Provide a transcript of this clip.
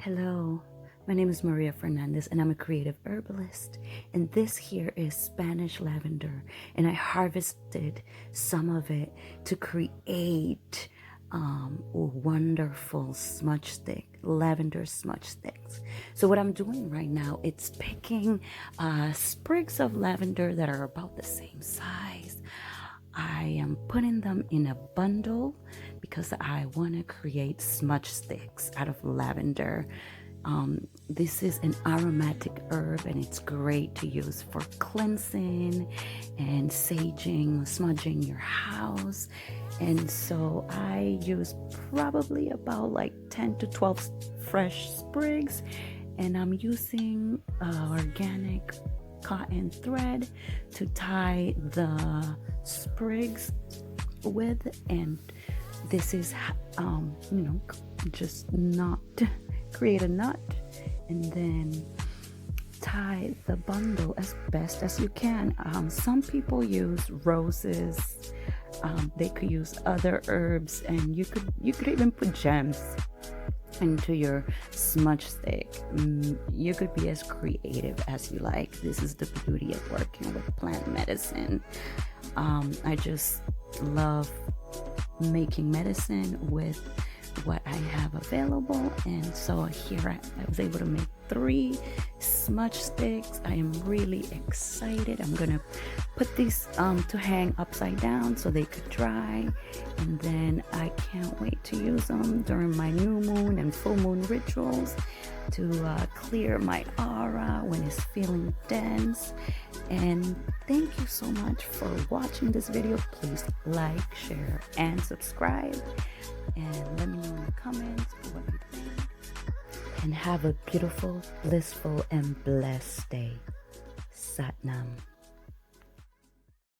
Hello, my name is Maria Fernandez and I'm a creative herbalist. And this here is Spanish lavender, and I harvested some of it to create a wonderful smudge stick, lavender smudge sticks. So what I'm doing right now, it's picking sprigs of lavender that are about the same size. I am putting them in a bundle because I want to create smudge sticks out of lavender. This is an aromatic herb and it's great to use for cleansing and saging, smudging your house. And so I use probably about like 10 to 12 fresh sprigs, and I'm using organic cotton thread to tie the sprigs with, and this is just knot, create a knot and then tie the bundle as best as you can. Some people use roses, they could use other herbs, and you could even put gems into your smudge stick. You could be as creative as you like. This is the beauty of working with plant medicine. I just love making medicine with what I have available, and so here I was able to make 3 smudge sticks. I am really excited. I'm gonna put these to hang upside down so they could dry, and then I can't wait to use them during my new moon and full moon rituals to clear my aura when it's feeling dense. And thank you so much for watching this video. Please like, share, and subscribe, and let me know in the comments what you think. And have a beautiful, blissful, and blessed day. Satnam.